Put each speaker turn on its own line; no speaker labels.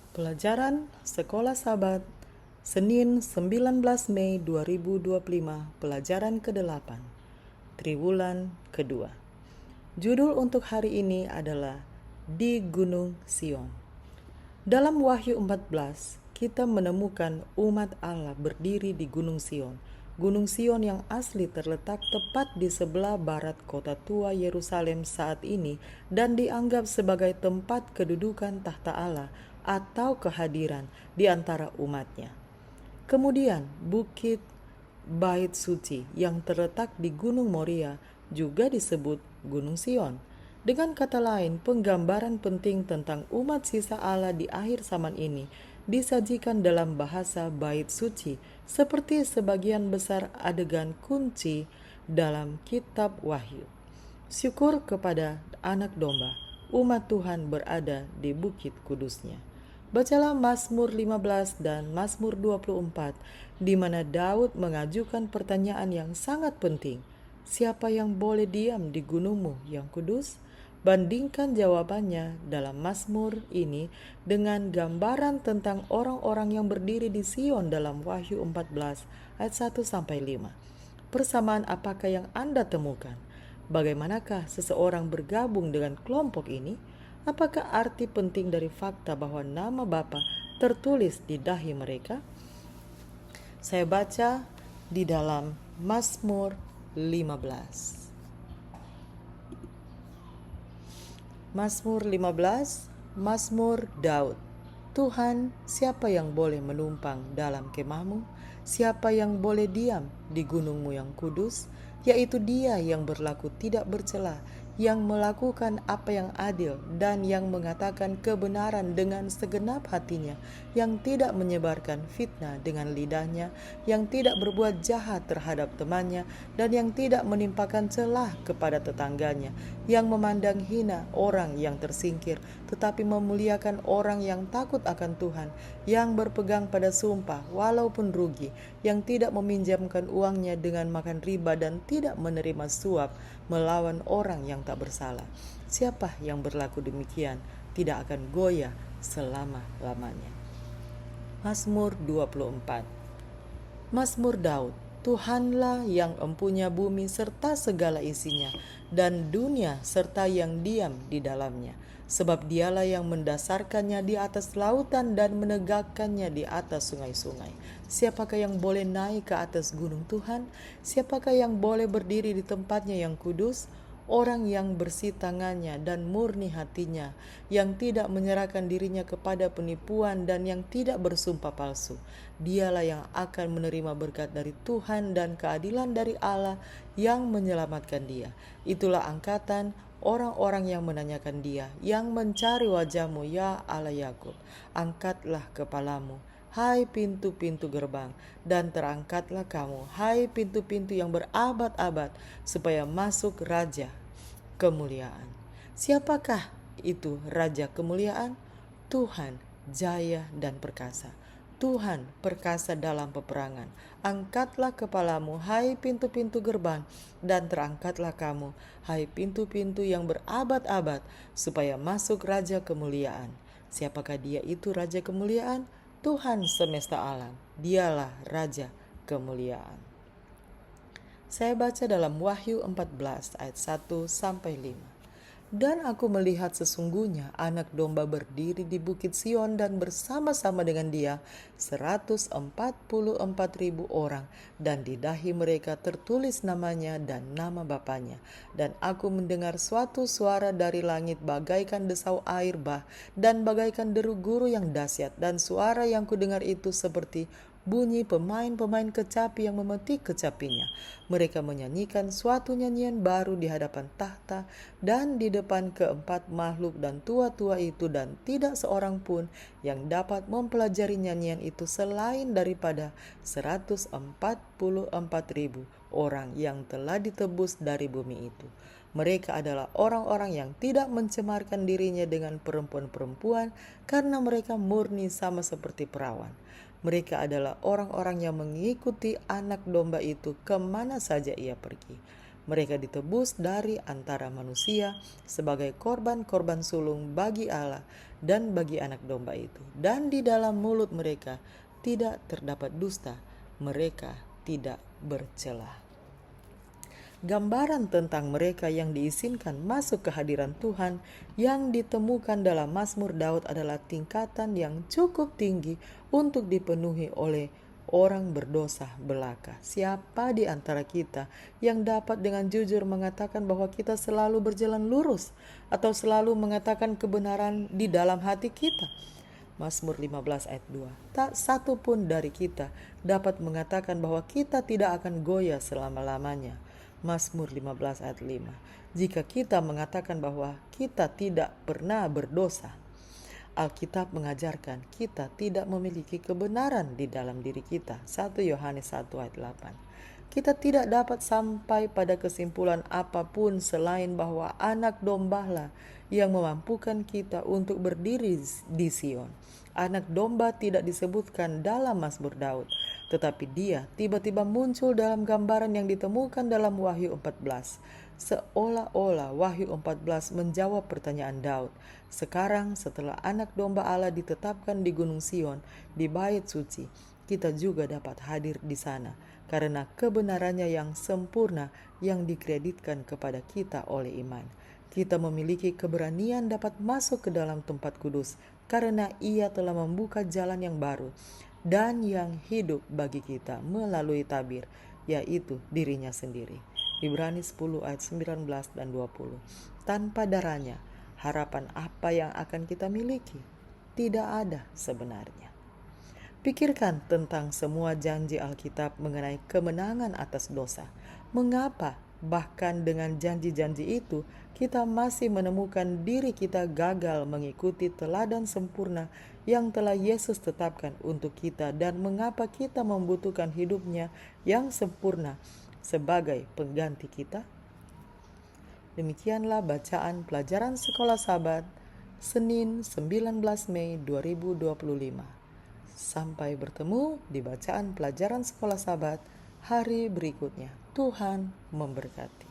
Pelajaran Sekolah Sabat Senin 19 Mei 2025. Pelajaran ke-8 Triwulan kedua. Judul untuk hari ini adalah Di Gunung Sion. Dalam Wahyu 14, kita menemukan umat Allah berdiri di Gunung Sion. Gunung Sion yang asli terletak tepat di sebelah barat kota tua Yerusalem saat ini dan dianggap sebagai tempat kedudukan tahta Allah atau kehadiran di antara umatnya. Kemudian Bukit Bait Suci yang terletak di Gunung Moria juga disebut Gunung Sion. Dengan kata lain, penggambaran penting tentang umat sisa Allah di akhir zaman ini disajikan dalam bahasa bait suci seperti sebagian besar adegan kunci dalam kitab Wahyu. Syukur kepada Anak Domba, umat Tuhan berada di bukit kudusnya. Bacalah Mazmur 15 dan Mazmur 24, di mana Daud mengajukan pertanyaan yang sangat penting. Siapa yang boleh diam di gunungmu yang kudus? Bandingkan jawabannya dalam Mazmur ini dengan gambaran tentang orang-orang yang berdiri di Sion dalam Wahyu 14 ayat 1-5. Persamaan apakah yang Anda temukan? Bagaimanakah seseorang bergabung dengan kelompok ini? Apakah arti penting dari fakta bahwa nama Bapa tertulis di dahi mereka? Saya baca di dalam Mazmur 15. Mazmur 15, Mazmur Daud. Tuhan, siapa yang boleh menumpang dalam kemahmu? Siapa yang boleh diam di gunungmu yang kudus? Yaitu dia yang berlaku tidak bercela, yang melakukan apa yang adil dan yang mengatakan kebenaran dengan segenap hatinya, yang tidak menyebarkan fitnah dengan lidahnya, yang tidak berbuat jahat terhadap temannya, dan yang tidak menimpakan celah kepada tetangganya, yang memandang hina orang yang tersingkir, tetapi memuliakan orang yang takut akan Tuhan, yang berpegang pada sumpah walaupun rugi, yang tidak meminjamkan uangnya dengan makan riba dan tidak menerima suap melawan orang yang tak bersalah. Siapa yang berlaku demikian tidak akan goyah selama-lamanya. Mazmur 24. Mazmur Daud. Tuhanlah yang empunya bumi serta segala isinya, dan dunia serta yang diam di dalamnya. Sebab dialah yang mendasarkannya di atas lautan dan menegakkannya di atas sungai-sungai. Siapakah yang boleh naik ke atas gunung Tuhan? Siapakah yang boleh berdiri di tempatnya yang kudus? Orang yang bersih tangannya dan murni hatinya, yang tidak menyerahkan dirinya kepada penipuan dan yang tidak bersumpah palsu. Dialah yang akan menerima berkat dari Tuhan dan keadilan dari Allah yang menyelamatkan dia. Itulah angkatan orang-orang yang menanyakan dia, yang mencari wajahmu, ya Allah Yakub. Angkatlah kepalamu, hai pintu-pintu gerbang, dan terangkatlah kamu, hai pintu-pintu yang berabad-abad, supaya masuk Raja kemuliaan. Siapakah itu Raja kemuliaan? Tuhan jaya dan perkasa. Tuhan perkasa dalam peperangan. Angkatlah kepalamu, hai pintu-pintu gerbang, dan terangkatlah kamu, hai pintu-pintu yang berabad-abad, supaya masuk Raja kemuliaan. Siapakah dia itu Raja kemuliaan? Tuhan semesta alam. Dialah Raja kemuliaan. Saya baca dalam Wahyu 14 ayat 1-5. Dan aku melihat sesungguhnya anak domba berdiri di bukit Sion dan bersama-sama dengan dia 144.000 orang, dan di dahi mereka tertulis namanya dan nama bapanya. Dan aku mendengar suatu suara dari langit bagaikan desau air bah dan bagaikan deru guru yang dahsyat, dan suara yang kudengar itu seperti bunyi pemain-pemain kecapi yang memetik kecapinya. Mereka menyanyikan suatu nyanyian baru di hadapan tahta dan di depan keempat makhluk dan tua-tua itu, dan tidak seorang pun yang dapat mempelajari nyanyian itu selain daripada 144.000 orang yang telah ditebus dari bumi itu. Mereka adalah orang-orang yang tidak mencemarkan dirinya dengan perempuan-perempuan, karena mereka murni sama seperti perawan. Mereka adalah orang-orang yang mengikuti anak domba itu kemana saja ia pergi. Mereka ditebus dari antara manusia sebagai korban-korban sulung bagi Allah dan bagi anak domba itu. Dan di dalam mulut mereka tidak terdapat dusta, mereka tidak bercela. Gambaran tentang mereka yang diizinkan masuk ke hadiran Tuhan yang ditemukan dalam Mazmur Daud adalah tingkatan yang cukup tinggi untuk dipenuhi oleh orang berdosa belaka. Siapa di antara kita yang dapat dengan jujur mengatakan bahwa kita selalu berjalan lurus atau selalu mengatakan kebenaran di dalam hati kita? Mazmur 15 ayat 2. Tak satu pun dari kita dapat mengatakan bahwa kita tidak akan goyah selama-lamanya. Mazmur 15 ayat 5. Jika kita mengatakan bahwa kita tidak pernah berdosa, Alkitab mengajarkan kita tidak memiliki kebenaran di dalam diri kita. 1 Yohanes 1 ayat 8. Kita tidak dapat sampai pada kesimpulan apapun selain bahwa anak dombalah yang memampukan kita untuk berdiri di Sion. Anak domba tidak disebutkan dalam Mazmur Daud, tetapi dia tiba-tiba muncul dalam gambaran yang ditemukan dalam Wahyu 14. Seolah-olah Wahyu 14 menjawab pertanyaan Daud. Sekarang setelah anak domba Allah ditetapkan di Gunung Sion, di bait suci, kita juga dapat hadir di sana karena kebenarannya yang sempurna yang dikreditkan kepada kita oleh iman. Kita memiliki keberanian dapat masuk ke dalam tempat kudus karena Ia telah membuka jalan yang baru dan yang hidup bagi kita melalui tabir, yaitu dirinya sendiri. Ibrani 10 ayat 19 dan 20. Tanpa darahnya, harapan apa yang akan kita miliki? Tidak ada sebenarnya. Pikirkan tentang semua janji Alkitab mengenai kemenangan atas dosa. Mengapa bahkan dengan janji-janji itu kita masih menemukan diri kita gagal mengikuti teladan sempurna yang telah Yesus tetapkan untuk kita, dan mengapa kita membutuhkan hidupnya yang sempurna sebagai pengganti kita? Demikianlah bacaan pelajaran Sekolah Sabat Senin 19 Mei 2025. Sampai bertemu di bacaan pelajaran Sekolah Sabat hari berikutnya. Tuhan memberkati.